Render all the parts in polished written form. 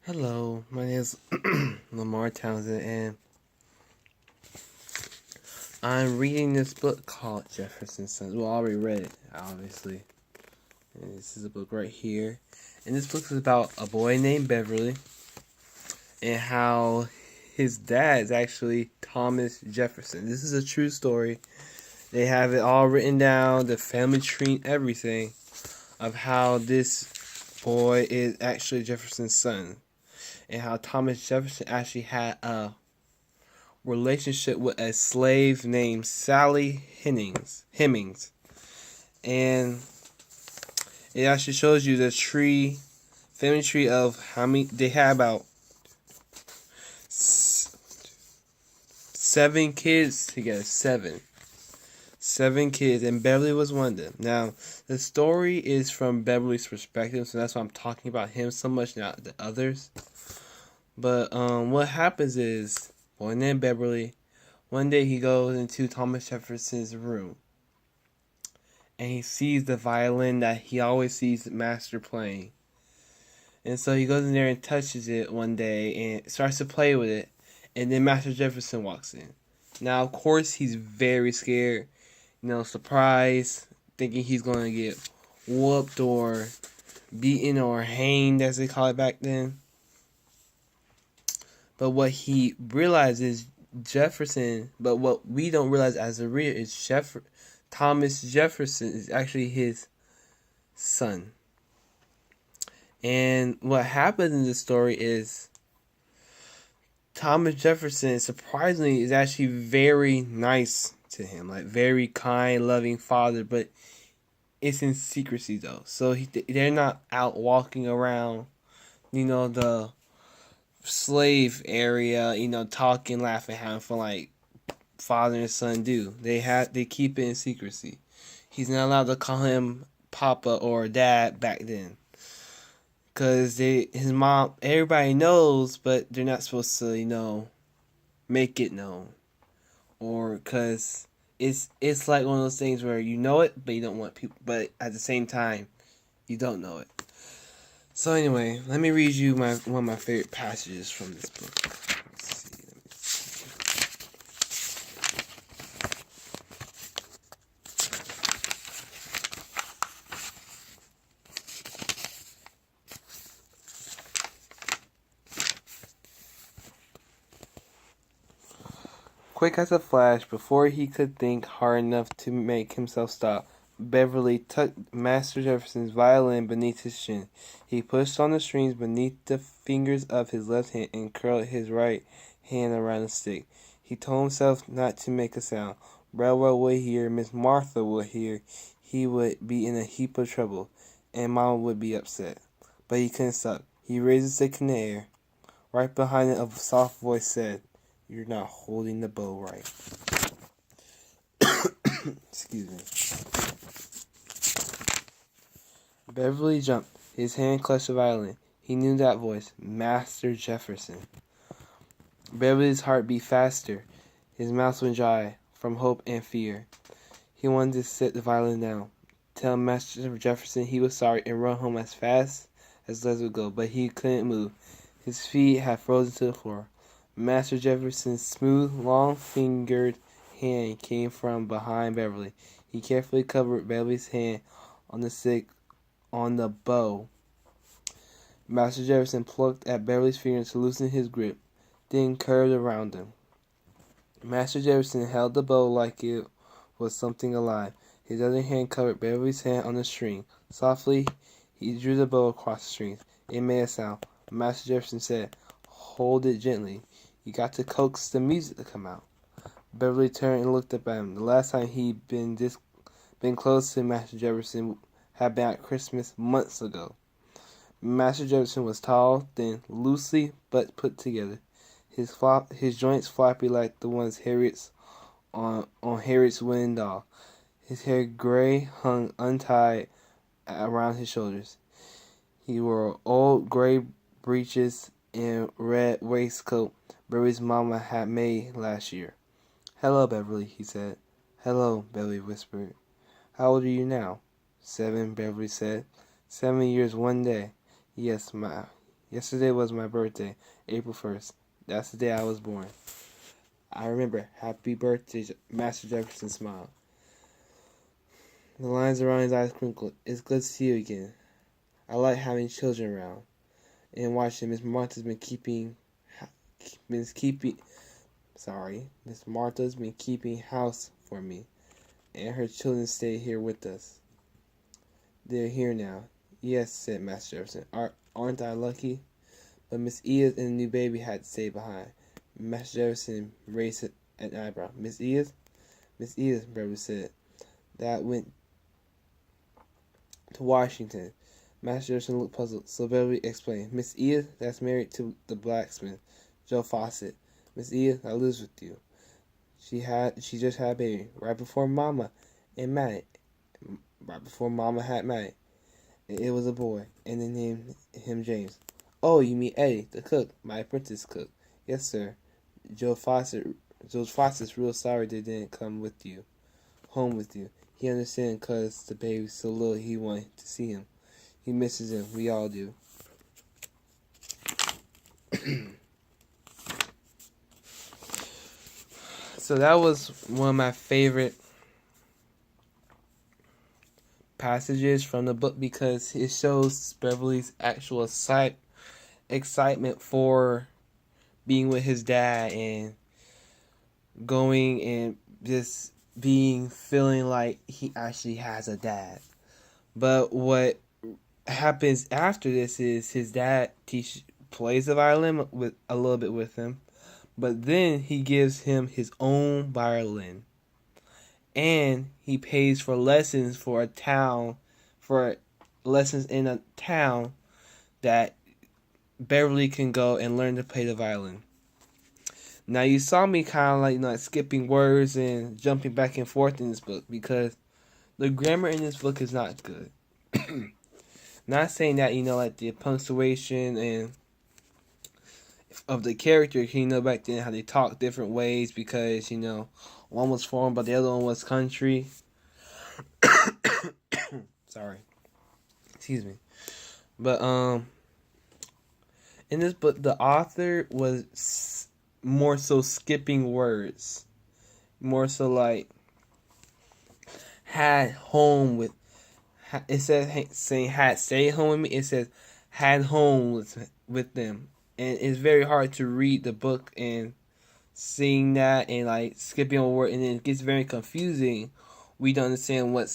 Hello, my name is Lamar Townsend, and I'm reading this book called Jefferson Sons. Well, I already read it, obviously. And this is a book right here. And this book is about a boy named Beverly and how his dad is actually Thomas Jefferson. This is a true story. They have it all written down, the family tree, and everything, of how this boy is actually Jefferson's son. And how Thomas Jefferson actually had a relationship with a slave named Sally Hemings. And it actually shows you the family tree of how many, they had about 7 kids together. Seven kids, and Beverly was one of them. Now, the story is from Beverly's perspective, so that's why I'm talking about him so much, not the others. But what happens is, boy named Beverly, one day he goes into Thomas Jefferson's room, and he sees the violin that he always sees the master playing. And so he goes in there and touches it one day and starts to play with it, and then Master Jefferson walks in. Now, of course, he's very scared, surprised, thinking he's going to get whooped or beaten or hanged, as they call it back then. But what he realizes, but what we don't realize as a reader is Thomas Jefferson is actually his son. And what happens in this story is Thomas Jefferson, surprisingly, is actually very nice to him, like very kind, loving father, but it's in secrecy though. So they're not out walking around, the slave area, talking, laughing, having fun like father and son do. They keep it in secrecy. He's not allowed to call him Papa or Dad back then, cause his mom, everybody knows, but they're not supposed to make it known, or cause it's like one of those things where you know it, but you don't want people, but at the same time, you don't know it. So anyway, let me read you one of my favorite passages from this book. Let me see. Quick as a flash, before he could think hard enough to make himself stop, Beverly tucked Master Jefferson's violin beneath his chin. He pushed on the strings beneath the fingers of his left hand and curled his right hand around the stick. He told himself not to make a sound. Bradwell would hear, Miss Martha would hear, he would be in a heap of trouble, and Mama would be upset. But he couldn't stop. He raised the stick in the air. Right behind it, a soft voice said, "You're not holding the bow right." Excuse me. Beverly jumped. His hand clutched the violin. He knew that voice. Master Jefferson. Beverly's heart beat faster. His mouth went dry from hope and fear. He wanted to set the violin down, tell Master Jefferson he was sorry, and run home as fast as legs would go, but he couldn't move. His feet had frozen to the floor. Master Jefferson's smooth, long-fingered hand came from behind Beverly. He carefully covered Beverly's hand on the bow. Master Jefferson plucked at Beverly's fingers to loosen his grip, then curved around him. Master Jefferson held the bow like it was something alive. His other hand covered Beverly's hand on the string. Softly, he drew the bow across the strings. It made a sound. Master Jefferson said, "Hold it gently. You got to coax the music to come out." Beverly turned and looked up at him. The last time he'd been close to Master Jefferson had been at Christmas months ago. Master Jefferson was tall, thin, loosely but put together. His joints floppy like the ones Harriet's on Harriet's wooden doll. His hair gray hung untied around his shoulders. He wore old gray breeches and red waistcoat Beverly's mama had made last year. "Hello, Beverly," he said. "Hello," Beverly whispered. "How old are you now?" "7," Beverly said. 7 years, 1 day. Yes, Yesterday was my birthday, April 1st. That's the day I was born. I remember. Happy birthday, Master Jefferson smiled. The lines around his eyes crinkled. It's good to see you again. I like having children around. And watching Miss Martha's been keeping house for me. And her children stay here with us. They're here now. Yes, said Master Jefferson. Aren't I lucky? But Miss Edith and the new baby had to stay behind. Master Jefferson raised an eyebrow. Miss Edith? Miss Edith, Beverly said. That went to Washington. Master Jefferson looked puzzled, so Beverly explained. Miss Edith, that's married to the blacksmith, Joe Fawcett. Miss Edith, that lives with you. She just had a baby right before Mama had Matt. It was a boy, and they named him James. Oh, you mean Eddie, the cook, my apprentice cook. Yes, sir. Joe Fawcett's real sorry they didn't come home with you. He understands 'cause the baby's so little he wanted to see him. He misses him. We all do. So that was one of my favorite passages from the book because it shows Beverly's actual excitement for being with his dad and going and just feeling like he actually has a dad. But what happens after this is his dad plays the violin with a little bit with him, but then he gives him his own violin, and he pays for lessons in a town that Beverly can go and learn to play the violin. Now you saw me kind of like skipping words and jumping back and forth in this book because the grammar in this book is not good. Not saying that, like the punctuation and of the character, back then how they talk different ways because, one was foreign but the other one was country. Sorry. Excuse me. But, in this book, the author was more so skipping words. More so like, had home with, it says saying had stay home with me. It says had home with them, and it's very hard to read the book and seeing that and skipping over word, and then it gets very confusing. We don't understand what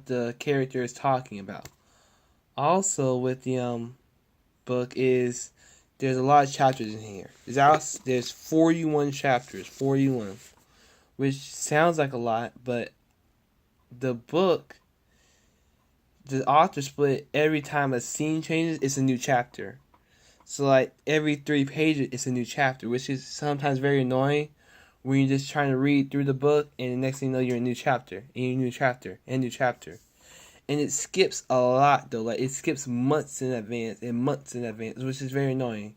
the character is talking about. Also, with the book is there's a lot of chapters in here. There's 41 chapters, 41, which sounds like a lot, but the book, the author split every time a scene changes, it's a new chapter. So every 3 pages, it's a new chapter, which is sometimes very annoying when you're just trying to read through the book and the next thing you know, you're in a new chapter, and a new chapter, and a new chapter. And it skips a lot though. It skips months in advance, which is very annoying.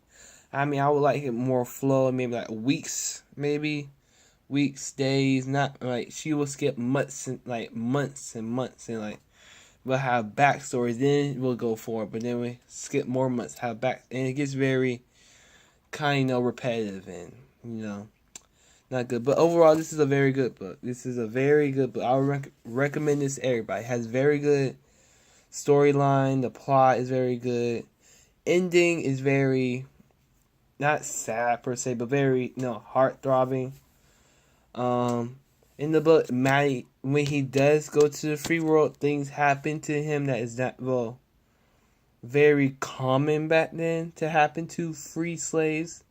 I mean, I would like it more flow, maybe weeks, days, not she will skip months and months and we'll have backstories, then we'll go forward, but then we skip more months, have back, and it gets very kind of repetitive and not good. But overall, this is a very good book. I would recommend this to everybody. It has very good storyline. The plot is very good. Ending is very not sad per se, but very heart-throbbing. In the book, Matty, when he does go to the free world, things happen to him that is not very common back then to happen to free slaves.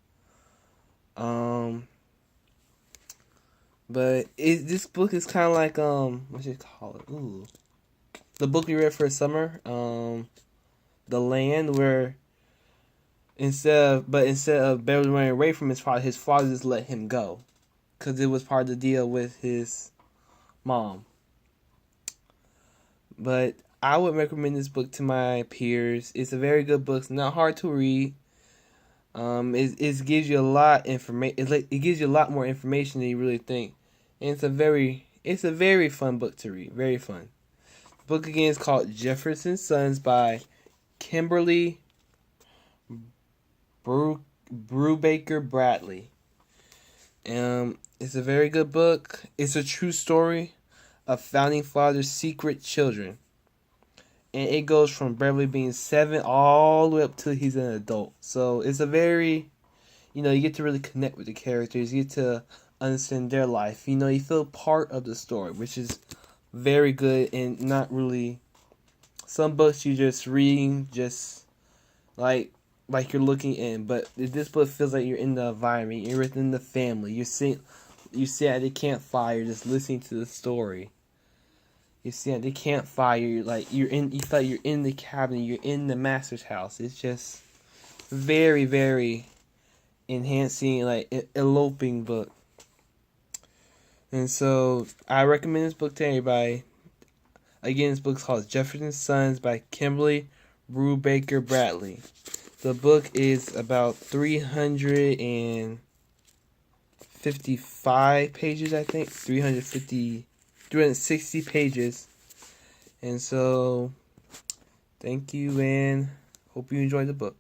But this book is kind of like what you call it? Ooh, the book we read for summer, The Land, where instead of Beverly running away from his father just let him go, because it was part of the deal with his mom. But I would recommend this book to my peers. It's a very good book. It's not hard to read. It gives you a lot information. It gives you a lot more information than you really think. And it's a very fun book to read. Very fun. The book again is called Jefferson Sons by Kimberly Brubaker Bradley. It's a very good book. It's a true story of founding fathers' secret children. And it goes from Beverly being 7 all the way up till he's an adult. So it's a very, you get to really connect with the characters. You get to understand their life. You feel part of the story, which is very good and not really. Some books you just reading just like you're looking in, but this book feels like you're in the environment. You're within the family. You sit at the campfire, just listening to the story. You see at the campfire, you feel like you're in the cabin, you're in the master's house. It's just very, very enhancing, eloping book. And so I recommend this book to anybody. Again, this book's called Jefferson Sons by Kimberly Brubaker Bradley. The book is about 355 pages, I think. 360 pages. And so, thank you and hope you enjoyed the book.